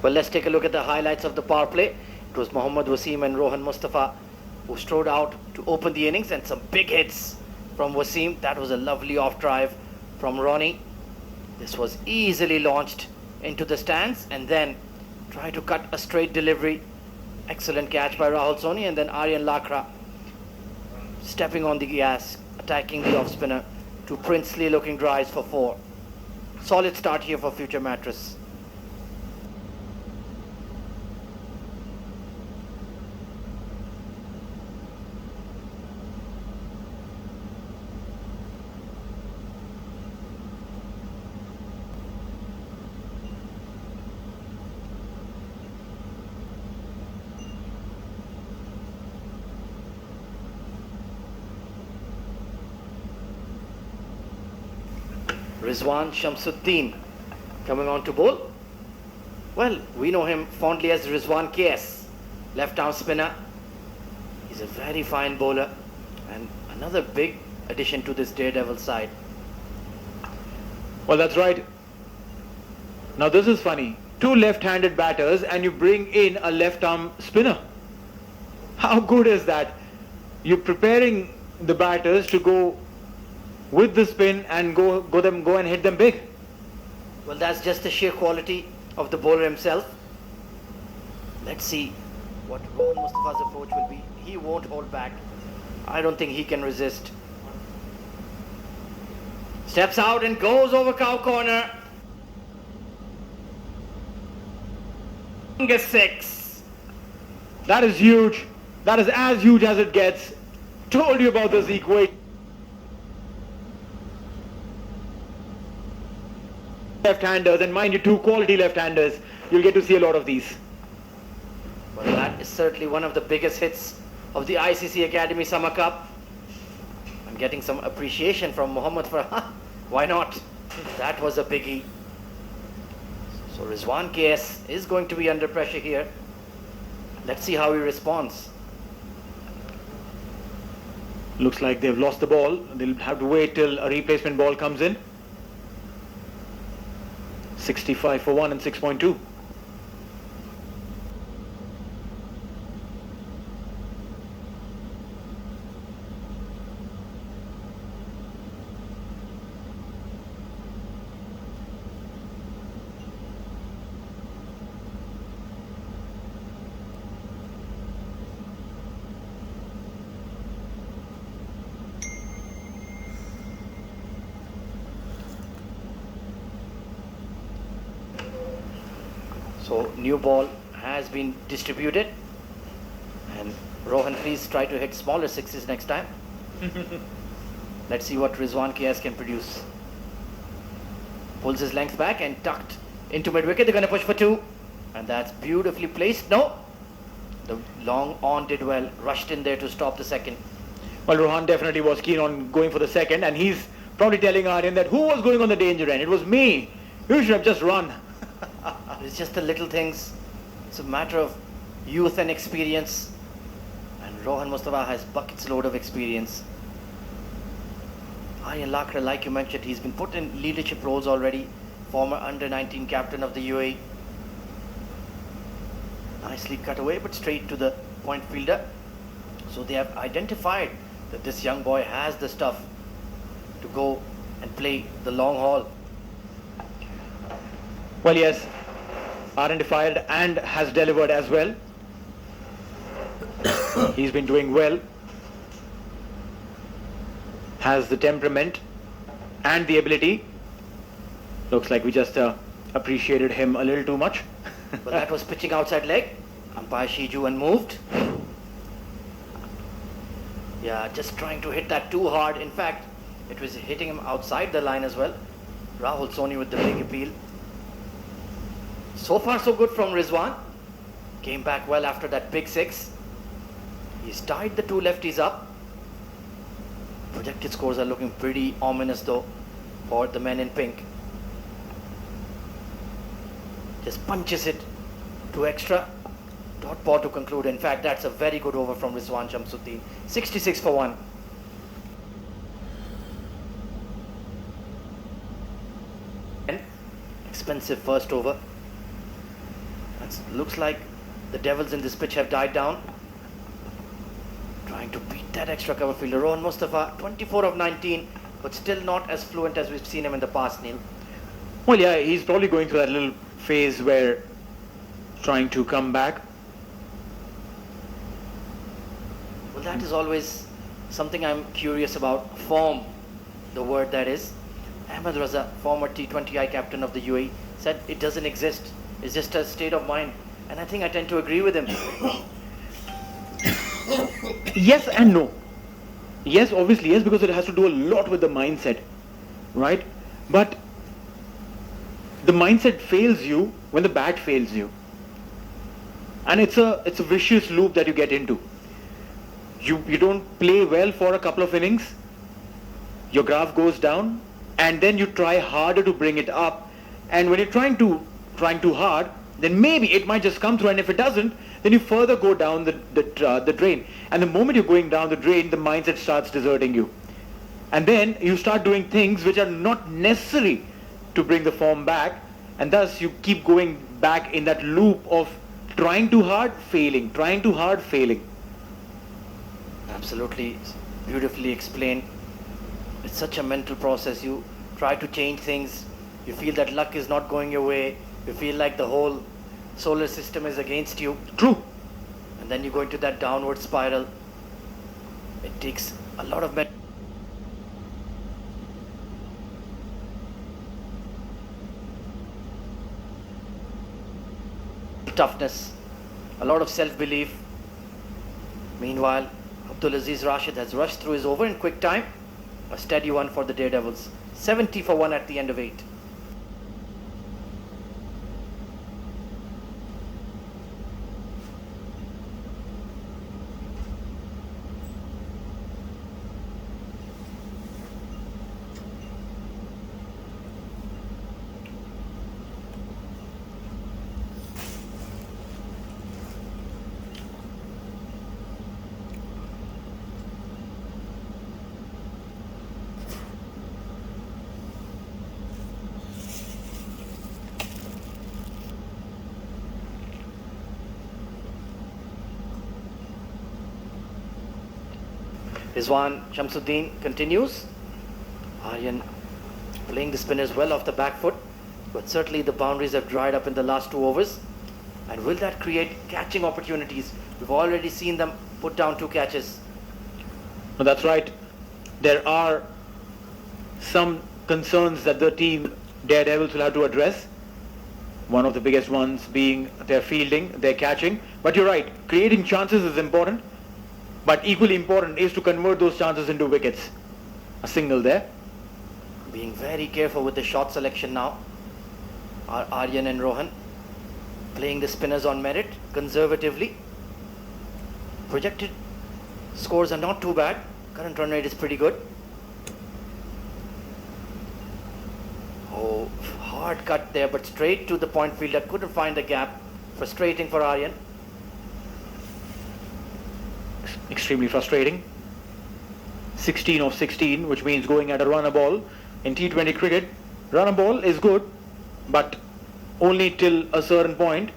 Well, let's take a look at the highlights of the power play. It was Mohammad Wasim and Rohan Mustafa who strode out to open the innings, and some big hits from Wasim. That was a lovely off drive from Ronnie. This was easily launched into the stands and then tried to cut a straight delivery. Excellent catch by Rahul Soni, and then Aryan Lakra stepping on the gas, attacking the off spinner. Two princely looking drives for 4. Solid start here for future Mattress. Rizwan Shamsuddin coming on to bowl. Well, we know him fondly as Rizwan KS, left-arm spinner. He's a very fine bowler and another big addition to this Daredevil side. Well, that's right. Now this is funny. 2 left-handed batters and you bring in a left-arm spinner. How good is that? You're preparing the batters to go with the spin and go and hit them big. Well, that's just the sheer quality of the bowler himself. Let's see what Rohan Mustafa's approach will be. He won't hold back. I don't think he can resist. Steps out and goes over cow corner. 6. That is huge. That is as huge as it gets. Told you about this equation. Left-handers, and mind you, 2 quality left-handers. You'll get to see a lot of these. Well, that is certainly one of the biggest hits of the ICC Academy Summer Cup. I'm getting some appreciation from Mohammad Farhan. Why not? That was a biggie. So Rizwan KS is going to be under pressure here. Let's see how he responds. Looks like they've lost the ball. They'll have to wait till a replacement ball comes in. 65 for 1 and 6.2. So new ball has been distributed, and Rohan, please try to hit smaller 6s next time. Let's see what Rizwan KS can produce. Pulls his length back and tucked into mid-wicket. They're going to push for 2, and that's beautifully placed. No, the long on did well, rushed in there to stop the second. Well, Rohan definitely was keen on going for the second, and he's probably telling Aryan that who was going on the danger end? It was me. You should have just run. It's just the little things. It's a matter of youth and experience. And Rohan Mustafa has buckets load of experience. Aryan Lakra, like you mentioned, he's been put in leadership roles already. Former under-19 captain of the UAE. Nicely cut away, but straight to the point fielder. So they have identified that this young boy has the stuff to go and play the long haul. Well, yes, identified and has delivered as well. He's been doing well. Has the temperament and the ability. Looks like we just appreciated him a little too much. Well, that was pitching outside leg. Umpire Shiju and moved. Yeah, just trying to hit that too hard. In fact, it was hitting him outside the line as well. Rahul Soni with the big appeal. So far so good from Rizwan. Came back well after that big 6. He's tied the 2 lefties up. Projected scores are looking pretty ominous though for the men in pink. Just punches it to extra. Dot ball to conclude. In fact, that's a very good over from Rizwan Shamsuddin. 66 for 1. Expensive first over. Looks like the Devils in this pitch have died down. Trying to beat that extra cover fielder. Rohan Mustafa, 24 of 19, but still not as fluent as we've seen him in the past, Neil. Well, yeah, he's probably going through that little phase where trying to come back. Well, that is always something I'm curious about. Form, the word that is. Ahmed Raza, former T20I captain of the UAE, said it doesn't exist. It's just a state of mind. And I think I tend to agree with him. Yes and no. Yes, obviously, yes, because it has to do a lot with the mindset, right? But the mindset fails you when the bat fails you. And it's a vicious loop that you get into. You don't play well for a couple of innings, your graph goes down, and then you try harder to bring it up. And when you're trying too hard, then maybe it might just come through, and if it doesn't, then you further go down the drain. And the moment you're going down the drain, the mindset starts deserting you. And then you start doing things which are not necessary to bring the form back, and thus you keep going back in that loop of trying too hard, failing, trying too hard, failing. Absolutely, beautifully explained. It's such a mental process. You try to change things, you feel that luck is not going your way, you feel like the whole solar system is against you. True. And then you go into that downward spiral. It takes a lot of toughness, a lot of self-belief. Meanwhile, Abdulaziz Rashid has rushed through his over in quick time. A steady one for the Daredevils. 70 for 1 at the end of 8. Rizwan Shamsuddin continues. Aryan playing the spinners well off the back foot, but certainly the boundaries have dried up in the last 2 overs. And will that create catching opportunities? We've already seen them put down 2 catches. No, that's right. There are some concerns that the team Daredevils will have to address. One of the biggest ones being their fielding, their catching. But you're right, creating chances is important. But equally important is to convert those chances into wickets. A single there. Being very careful with the shot selection now. Aryan and Rohan playing the spinners on merit conservatively. Projected scores are not too bad. Current run rate is pretty good. Oh, hard cut there, but straight to the point fielder. Couldn't find the gap. Frustrating for Aryan. Extremely frustrating. 16 of 16, which means going at a runner ball. In T20 cricket, runner ball is good, but only till a certain point.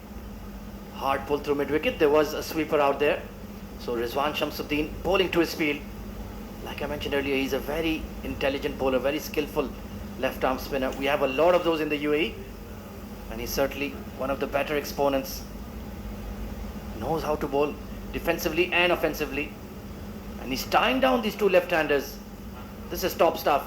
Hard pull through mid-wicket. There was a sweeper out there. So Rizwan Shamsuddin bowling to his field. Like I mentioned earlier, he's a very intelligent bowler, very skillful left-arm spinner. We have a lot of those in the UAE, and he's certainly one of the better exponents. Knows how to bowl defensively and offensively, and he's tying down these 2 left-handers. This is top stuff.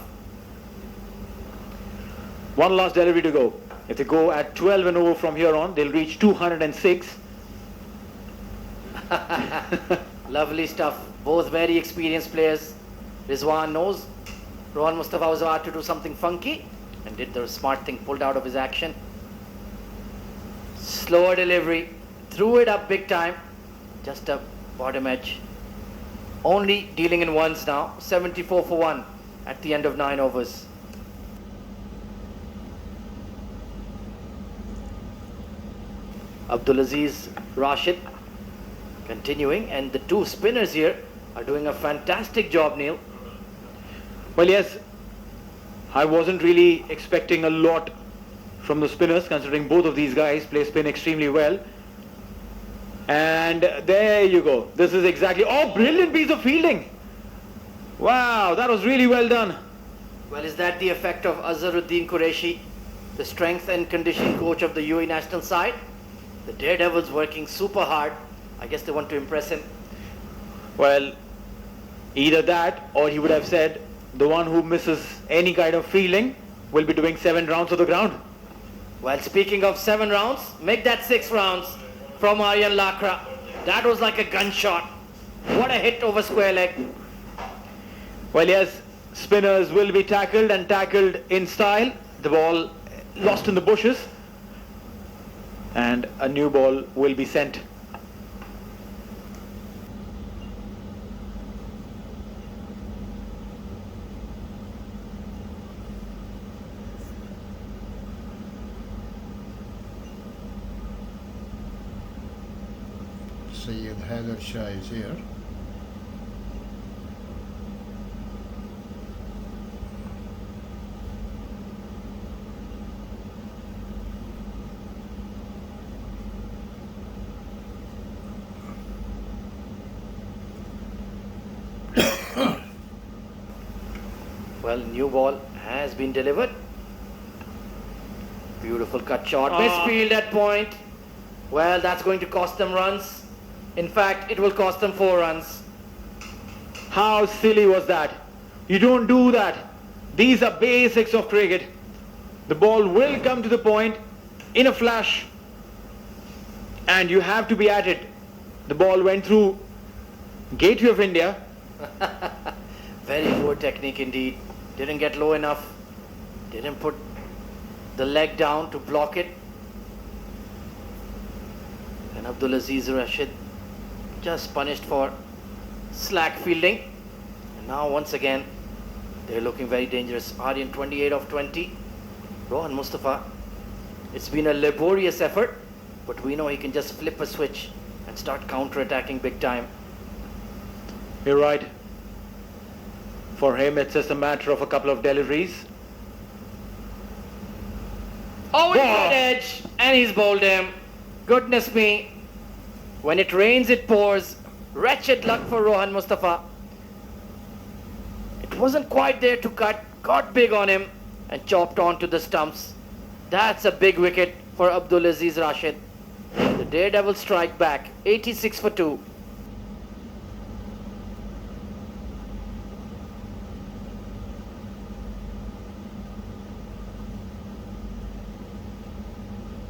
One last delivery to go. If they go at 12 and over from here on, they'll reach 206. Lovely stuff. Both very experienced players. Rizwan knows Rohan Mustafa was about to do something funky and did the smart thing, pulled out of his action. Slower delivery, threw it up big time. Just a bottom edge. Only dealing in ones now. 74 for 1 at the end of 9 overs. Abdulaziz Rashid continuing, and the 2 spinners here are doing a fantastic job, Neil. Well, yes, I wasn't really expecting a lot from the spinners, considering both of these guys play spin extremely well. And there you go. This is exactly, oh, brilliant piece of fielding. Wow, that was really well done. Well, is that the effect of Azharuddin Qureshi, the strength and conditioning coach of the UAE national side? The Daredevils working super hard. I guess they want to impress him. Well, either that or he would have said the one who misses any kind of fielding will be doing 7 rounds of the ground. Well, speaking of 7 rounds, make that 6 rounds from Aryan Lakra. That was like a gunshot. What a hit over square leg. Well, yes, spinners will be tackled and tackled in style. The ball lost in the bushes and a new ball will be sent. SYED HAIDER SHAH is here. Well, new ball has been delivered. Beautiful cut shot. Misfield at point. Well, that's going to cost them runs. In fact, it will cost them 4 runs. How silly was that? You don't do that. These are basics of cricket. The ball will come to the point in a flash and you have to be at it. The ball went through Gateway of India. Very poor technique indeed. Didn't get low enough. Didn't put the leg down to block it. And Abdulaziz Rashid just punished for slack fielding. And now once again they're looking very dangerous. Aryan 28 of 20. Rohan Mustafa, it's been a laborious effort, but we know he can just flip a switch and start counter-attacking big time. You're right. For him it's just a matter of a couple of deliveries. Oh, he's got edge and he's bowled him. Goodness me. When it rains, it pours. Wretched luck for Rohan Mustafa. It wasn't quite there to cut. Got big on him and chopped onto the stumps. That's a big wicket for Abdulaziz Rashid. The Daredevils strike back. 86 for 2.